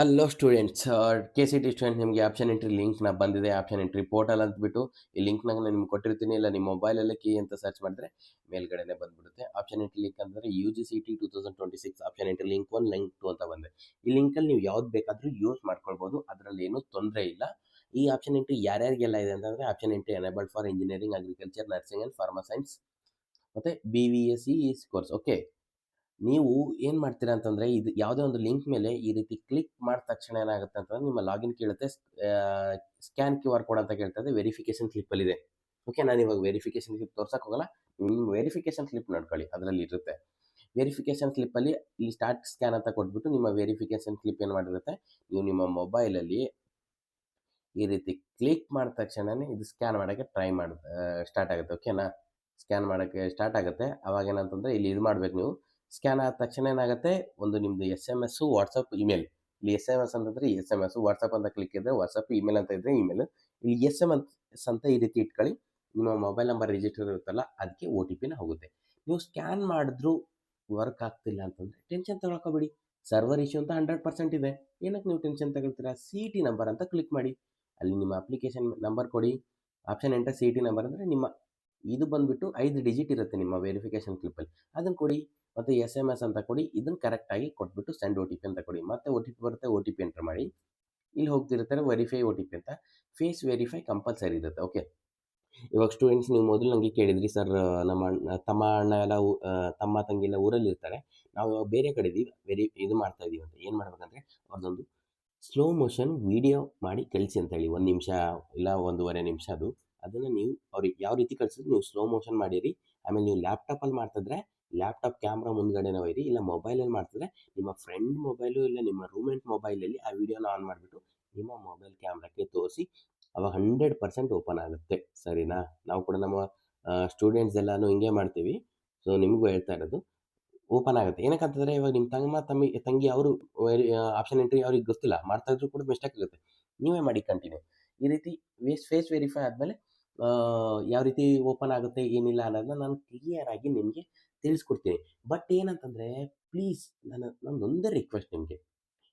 Hello students, K C T student ನಿಮಗೆ option entry ಲಿಂಕ್ನ ಬಂದಿದೆ. ಆಪ್ಷನ್ ಎಂಟ್ರಿ ಪೋರ್ಟಲ್ ಅಂದ್ಬಿಟ್ಟು ಈ ಲಿಂಕ್ನ ನಾನು ನಿಮ್ಗೆ ಕೊಟ್ಟಿರ್ತೀನಿ. ಇಲ್ಲ ನಿಮ್ಮ ಮೊಬೈಲಲ್ಲೇ ಕೀ ಅಂತ ಸರ್ಚ್ ಮಾಡಿದ್ರೆ ಮೇಲ್ಗಡೆನೆ ಬಂದ್ಬಿಡುತ್ತೆ. ಆಪ್ಷನ್ ಎಂಟ್ರಿ ಲಿಂಕ್ ಅಂದರೆ U G C T 2026 option entry link 1 link 2 ಅಂತ ಬಂದೆ. ಈ ಲಿಂಕಲ್ಲಿ ನೀವು ಯಾವ್ದು ಬೇಕಾದರೂ ಯೂಸ್ ಮಾಡ್ಕೊಳ್ಬೋದು, ಅದರಲ್ಲಿ ಏನೂ ತೊಂದರೆ ಇಲ್ಲ. ಈ ಆಪ್ಷನ್ ಎಂಟ್ರಿ ಯಾರ್ಯಾರಿಗೆಲ್ಲ ಇದೆ ಅಂತಂದರೆ option entry enabled for engineering, agriculture, nursing and pharma science ಮತ್ತು BVSC ಕೋರ್ಸ್. ಓಕೆ, ನೀವು ಏನು ಮಾಡ್ತೀರಾ ಅಂತಂದರೆ ಇದು ಯಾವುದೇ ಒಂದು ಲಿಂಕ್ ಮೇಲೆ ಈ ರೀತಿ ಕ್ಲಿಕ್ ಮಾಡಿದ ತಕ್ಷಣ ಏನಾಗುತ್ತೆ ಅಂತಂದರೆ ನಿಮ್ಮ ಲಾಗಿನ್ ಕೇಳುತ್ತೆ. ಸ್ಕ್ಯಾನ್ ಕ್ಯೂ ಆರ್ ಕೋಡ್ ಅಂತ ಕೇಳ್ತದೆ. ವೆರಿಫಿಕೇಷನ್ ಸ್ಲಿಪ್ಪಲ್ಲಿದೆ. ಓಕೆ, ನಾನು ಇವಾಗ ವೆರಿಫಿಕೇಷನ್ ಸ್ಲಿಪ್ ತೋರ್ಸಕ್ಕೆ ಹೋಗಲ್ಲ. ನಿಮ್ಮ ವೆರಿಫಿಕೇಷನ್ ಸ್ಲಿಪ್ ನೋಡ್ಕೊಳ್ಳಿ, ಅದರಲ್ಲಿ ಇರುತ್ತೆ. ವೆರಿಫಿಕೇಷನ್ ಸ್ಲಿಪ್ಪಲ್ಲಿ ಇಲ್ಲಿ ಸ್ಟಾರ್ಟ್ ಸ್ಕ್ಯಾನ್ ಅಂತ ಕೊಟ್ಬಿಟ್ಟು ನಿಮ್ಮ ವೆರಿಫಿಕೇಷನ್ ಸ್ಲಿಪ್ ಏನು ಮಾಡಿರುತ್ತೆ, ನೀವು ನಿಮ್ಮ ಮೊಬೈಲಲ್ಲಿ ಈ ರೀತಿ ಕ್ಲಿಕ್ ಮಾಡಿದ ತಕ್ಷಣವೇ ಇದು ಸ್ಕ್ಯಾನ್ ಮಾಡೋಕ್ಕೆ ಸ್ಟಾರ್ಟ್ ಆಗುತ್ತೆ. ಓಕೆನಾ, ಸ್ಕ್ಯಾನ್ ಮಾಡೋಕ್ಕೆ ಸ್ಟಾರ್ಟ್ ಆಗುತ್ತೆ. ಅವಾಗ ಏನಂತಂದರೆ ಇಲ್ಲಿ ಇದು ಮಾಡಬೇಕು ನೀವು. ಸ್ಕ್ಯಾನ್ ಆದ ತಕ್ಷಣ ಏನಾಗುತ್ತೆ, ಒಂದು ನಿಮ್ಮದು SMS, ವಾಟ್ಸಪ್, ಇಮೇಲ್. ಇಲ್ಲಿ SMS ಅಂತಂದರೆ SMS, ವಾಟ್ಸಪ್ ಅಂತ ಕ್ಲಿಕ್ ಇದ್ದರೆ ವಾಟ್ಸಪ್, ಇಮೇಲ್ ಅಂತ ಇದ್ದರೆ ಇಮೇಲ್. ಇಲ್ಲಿ SMS ಅಂತ ಈ ರೀತಿ ಇಟ್ಕೊಳ್ಳಿ. ನಿಮ್ಮ ಮೊಬೈಲ್ ನಂಬರ್ ರಿಜಿಸ್ಟರ್ ಇರುತ್ತಲ್ಲ, ಅದಕ್ಕೆ OTP ಹೋಗುತ್ತೆ. ನೀವು ಸ್ಕ್ಯಾನ್ ಮಾಡಿದ್ರೂ ವರ್ಕ್ ಆಗ್ತಿಲ್ಲ ಅಂತಂದರೆ ಟೆನ್ಷನ್ ತೊಗೊಳ್ಕೋಬೇಡಿ. ಸರ್ವರ್ ಇಶ್ಯೂ ಅಂತ 100% ಇದೆ. ಏನಕ್ಕೆ ನೀವು ಟೆನ್ಷನ್ ತಗೊಳ್ತೀರಾ? CT ನಂಬರ್ ಅಂತ ಕ್ಲಿಕ್ ಮಾಡಿ. ಅಲ್ಲಿ ನಿಮ್ಮ ಅಪ್ಲಿಕೇಶನ್ ನಂಬರ್ ಕೊಡಿ. ಆಪ್ಷನ್ ಎಂಟರ್ CT ನಂಬರ್ ಅಂದರೆ ನಿಮ್ಮ ಇದು ಬಂದುಬಿಟ್ಟು 5 ಡಿಜಿಟ್ ಇರುತ್ತೆ ನಿಮ್ಮ ವೆರಿಫಿಕೇಷನ್ ಸ್ಲಿಪ್ಪಲ್ಲಿ. ಅದನ್ನು ಕೊಡಿ. ಮತ್ತು SMS ಅಂತ ಕೊಡಿ. ಇದನ್ನು ಕರೆಕ್ಟಾಗಿ ಕೊಟ್ಬಿಟ್ಟು ಸೆಂಡ್ OTP ಅಂತ ಕೊಡಿ. ಮತ್ತೆ OTP ಬರುತ್ತೆ, OTP ಎಂಟರ್ ಮಾಡಿ. ಇಲ್ಲಿ ಹೋಗ್ತಿರ್ತಾರೆ ವೆರಿಫೈ OTP ಅಂತ. ಫೇಸ್ ವೆರಿಫೈ ಕಂಪಲ್ಸರಿ ಇರುತ್ತೆ. ಓಕೆ, ಇವಾಗ ಸ್ಟೂಡೆಂಟ್ಸ್ ನೀವು ಮೊದಲು ನನಗೆ ಕೇಳಿದ್ರಿ, ಸರ್ ನಮ್ಮ ಅಣ್ಣ ಎಲ್ಲ ತಮ್ಮ ತಂಗಿ ಎಲ್ಲ ಊರಲ್ಲಿರ್ತಾರೆ, ನಾವು ಬೇರೆ ಕಡೆ ಇದ್ದೀವಿ, ಇದು ಮಾಡ್ತಾ ಇದ್ದೀವಿ ಅಂತ. ಏನು ಮಾಡ್ಬೇಕಂದ್ರೆ ಅವ್ರದ್ದೊಂದು ಸ್ಲೋ ಮೋಷನ್ ವೀಡಿಯೋ ಮಾಡಿ ಕಳಿಸಿ ಅಂತ ಹೇಳಿ. 1 ನಿಮಿಷ ಇಲ್ಲ 1.5 ನಿಮಿಷ ಅದನ್ನು ನೀವು ಅವ್ರಿಗೆ ಯಾವ ರೀತಿ ಕಳಿಸಿದ್ರು ನೀವು ಸ್ಲೋ ಮೋಷನ್ ಮಾಡಿರಿ. ಆಮೇಲೆ ನೀವು ಲ್ಯಾಪ್ಟಾಪಲ್ಲಿ ಮಾಡ್ತಿದ್ರೆ ಲ್ಯಾಪ್ಟಾಪ್ ಕ್ಯಾಮ್ರಾ ಮುಂದ್ಗಡೆನೇ ಒಯ್ಯಿರಿ. ಇಲ್ಲ ಮೊಬೈಲಲ್ಲಿ ಮಾಡ್ತಿದ್ರೆ ನಿಮ್ಮ ಫ್ರೆಂಡ್ ಮೊಬೈಲು ಇಲ್ಲ ನಿಮ್ಮ ರೂಮ್ಮೇಟ್ ಮೊಬೈಲಲ್ಲಿ ಆ ವಿಡಿಯೋನ ಆನ್ ಮಾಡಿಬಿಟ್ಟು ನಿಮ್ಮ ಮೊಬೈಲ್ ಕ್ಯಾಮ್ರಾಕ್ಕೆ ತೋರಿಸಿ. ಅವಾಗ 100% ಓಪನ್ ಆಗುತ್ತೆ. ಸರಿನಾ? ನಾವು ಕೂಡ ನಮ್ಮ ಸ್ಟೂಡೆಂಟ್ಸ್ ಎಲ್ಲನೂ ಹಿಂಗೆ ಮಾಡ್ತೀವಿ. ಸೊ ನಿಮಗೂ ಹೇಳ್ತಾ ಇರೋದು, ಓಪನ್ ಆಗುತ್ತೆ. ಏನಕ್ಕಂತಂದರೆ ಇವಾಗ ನಿಮ್ಮ ತಂಗಿ ಅವರು ಆಪ್ಷನ್ ಎಂಟ್ರಿ ಅವ್ರಿಗೆ ಗೊತ್ತಿಲ್ಲ, ಮಾಡ್ತಾ ಇದ್ರು ಕೂಡ ಮಿಸ್ಟೇಕ್ ಆಗುತ್ತೆ. ನೀವೇ ಮಾಡಿ ಕಂಟಿನ್ಯೂ. ಈ ರೀತಿ ಫೇಸ್ ವೆರಿಫೈ ಆದಮೇಲೆ ಯಾವ ರೀತಿ ಓಪನ್ ಆಗುತ್ತೆ ಏನಿಲ್ಲ ಅನ್ನೋದನ್ನ ನಾನು ಕ್ಲಿಯರಾಗಿ ನಿಮಗೆ ತಿಳಿಸ್ಕೊಡ್ತೀನಿ. ಬಟ್ ಏನಂತಂದರೆ ಪ್ಲೀಸ್ ನನ್ನೊಂದೇ ರಿಕ್ವೆಸ್ಟ್ ನಿಮಗೆ,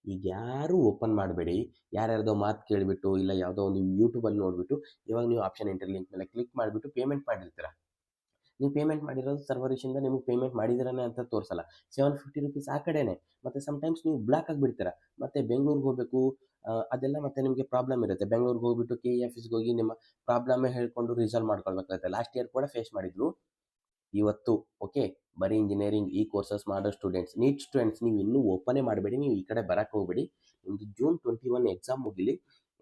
ಈಗ ಯಾರೂ ಓಪನ್ ಮಾಡಬೇಡಿ. ಯಾರ್ಯಾರ್ದೋ ಮಾತು ಕೇಳಿಬಿಟ್ಟು ಇಲ್ಲ ಯಾವುದೋ ಒಂದು ಯೂಟ್ಯೂಬಲ್ಲಿ ನೋಡಿಬಿಟ್ಟು ಇವಾಗ ನೀವು ಆಪ್ಷನ್ ಎಂಟ್ರಿ ಲಿಂಕ್ ಮೇಲೆ ಕ್ಲಿಕ್ ಮಾಡಿಬಿಟ್ಟು ಪೇಮೆಂಟ್ ಮಾಡಿರ್ತೀರ. ನೀವು ಪೇಮೆಂಟ್ ಮಾಡಿರೋದು ಸರ್ವರ್ ಇಶ್ಯೂಯಿಂದ ನಿಮಗೆ ಪೇಮೆಂಟ್ ಮಾಡಿದ್ದೀರಾನೆ ಅಂತ ತೋರಿಸಲ್ಲ. ₹750 ಆ ಕಡೆನೇ. ಮತ್ತು ಸಮ್ಟೈಮ್ಸ್ ನೀವು ಬ್ಲಾಕ್ ಆಗಿಬಿಡ್ತೀರ. ಮತ್ತು ಬೆಂಗಳೂರಿಗೆ ಹೋಗಬೇಕು, ಅದೆಲ್ಲ ಮತ್ತೆ ನಿಮಗೆ ಪ್ರಾಬ್ಲಮ್ ಇರುತ್ತೆ. ಬೆಂಗಳೂರಿಗೆ ಹೋಗ್ಬಿಟ್ಟು KE ಆಫೀಸ್ಗೆ ಹೋಗಿ ನಿಮ್ಮ ಪ್ರಾಬ್ಲಮ್ಮೇ ಹೇಳ್ಕೊಂಡು ರಿಸಾಲ್ವ್ ಮಾಡ್ಕೊಳ್ಬೇಕಾಗುತ್ತೆ. ಲಾಸ್ಟ್ ಇಯರ್ ಕೂಡ ಫೇಸ್ ಮಾಡಿದ್ರು. ಇವತ್ತು ಓಕೆ, ಬರೀ ಇಂಜಿನಿಯರಿಂಗ್ ಈ ಕೋರ್ಸಸ್ ಮಾಡೋ ಸ್ಟೂಡೆಂಟ್ಸ್, ನೀಟ್ ಸ್ಟೂಡೆಂಟ್ಸ್, ನೀವು ಇನ್ನೂ ಓಪನೇ ಮಾಡಬೇಡಿ. ನೀವು ಈ ಕಡೆ ಬರೋಕ್ಕೆ ಹೋಗಬೇಡಿ. ನಿಮ್ಮದು June 21 ಎಕ್ಸಾಮ್ ಮುಗಿಲಿ.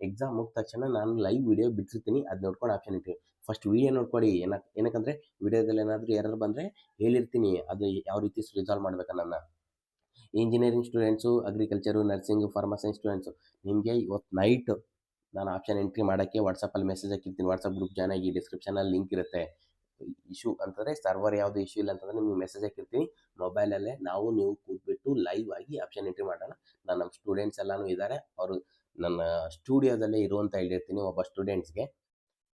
ಎಕ್ಸಾಮ್ ಮುಗಿದ ತಕ್ಷಣ ನಾನು ಲೈವ್ ವಿಡಿಯೋ ಬಿಟ್ಟಿರ್ತೀನಿ. ಅದು ನೋಡ್ಕೊಂಡು ಆಪ್ಷನ್ ಎಂಟ್ರಿ ಫಸ್ಟ್ ವಿಡಿಯೋ ನೋಡ್ಕೊಳ್ಳಿ. ಏನಕ್ಕಂದರೆ ವಿಡಿಯೋದಲ್ಲಿ ಏನಾದರೂ ಎರರ್ ಬಂದರೆ ಹೇಳಿರ್ತೀನಿ, ಅದು ಯಾವ ರೀತಿ ರಿಸಾಲ್ವ್ ಮಾಡ್ಬೇಕನ್ನೋದನ್ನ. Engineering students, agriculture, nursing, pharma science students, ನಿಮಗೆ ಇವತ್ತು ನೈಟ್ ನಾನು ಆಪ್ಷನ್ ಎಂಟ್ರಿ ಮಾಡೋಕ್ಕೆ ವಾಟ್ಸಪ್ಪಲ್ಲಿ ಮೆಸೇಜ್ ಹಾಕಿರ್ತೀನಿ. ವಾಟ್ಸಪ್ ಗ್ರೂಪ್ ಜಾಯ್ನ್ ಆಗಿ, ಡಿಸ್ಕ್ರಿಪ್ಷನಲ್ಲಿ ಲಿಂಕ್ ಇರುತ್ತೆ. ಇಶ್ಯೂ ಅಂತಂದರೆ ಸರ್ವರ್ ಯಾವುದು ಇಶ್ಯೂ ಇಲ್ಲ ಅಂತಂದರೆ ನಿಮಗೆ ಮೆಸೇಜ್ ಹಾಕಿರ್ತೀನಿ. ಮೊಬೈಲಲ್ಲೇ ನೀವು ಕೂತ್ಬಿಟ್ಟು ಲೈವ್ ಆಗಿ ಆಪ್ಷನ್ ಎಂಟ್ರಿ ಮಾಡೋಣ. ನಮ್ಮ ಸ್ಟೂಡೆಂಟ್ಸ್ ಎಲ್ಲನೂ ಇದ್ದಾರೆ. ಅವರು ನನ್ನ ಸ್ಟುಡಿಯೋದಲ್ಲೇ ಇರುವಂತ ಹೇಳಿರ್ತೀನಿ ಒಬ್ಬ ಸ್ಟೂಡೆಂಟ್ಸ್ಗೆ.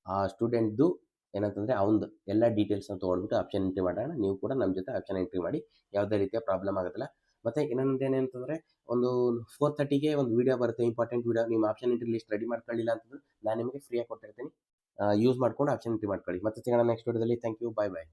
ಆ ಸ್ಟೂಡೆಂಟ್ದು ಏನಂತಂದರೆ ಅವನದು ಎಲ್ಲ ಡೀಟೇಲ್ಸ್ನ ತೊಗೊಂಡ್ಬಿಟ್ಟು ಆಪ್ಷನ್ ಎಂಟ್ರಿ ಮಾಡೋಣ. ನೀವು ಕೂಡ ನಮ್ಮ ಜೊತೆ ಆಪ್ಷನ್ ಎಂಟ್ರಿ ಮಾಡಿ, ಯಾವುದೇ ರೀತಿಯ ಪ್ರಾಬ್ಲಮ್ ಆಗೋದಿಲ್ಲ. ಮತ್ತು ಇನ್ನೊಂದೇನಂತಂದರೆ ಒಂದು 4:30ಗೆ ಒಂದು ವೀಡಿಯೋ ಬರುತ್ತೆ, ಇಂಪಾರ್ಟೆಂಟ್ ವೀಡಿಯೋ. ನಿಮ್ಮ ಆಪ್ಷನ್ ಎಂಟ್ರಿ ಲಿಸ್ಟ್ ರೆಡಿ ಮಾಡ್ಕೊಳ್ಳಿಲ್ಲ ಅಂತಂದ್ರೆ ನಾನು ನಿಮಗೆ ಫ್ರೀಯಾಗಿ ಕೊಟ್ಟಿರ್ತೀನಿ. ಯೂಸ್ ಮಾಡ್ಕೊಂಡು ಆಪ್ಷನ್ ಎಂಟ್ರಿ ಮಾಡ್ಕೊಳ್ಳಿ. ಮತ್ತೆ ಸಿಗೋಣ ನೆಕ್ಸ್ಟ್ ವಿಡಿಯೋದಲ್ಲಿ. Thank you, bye bye.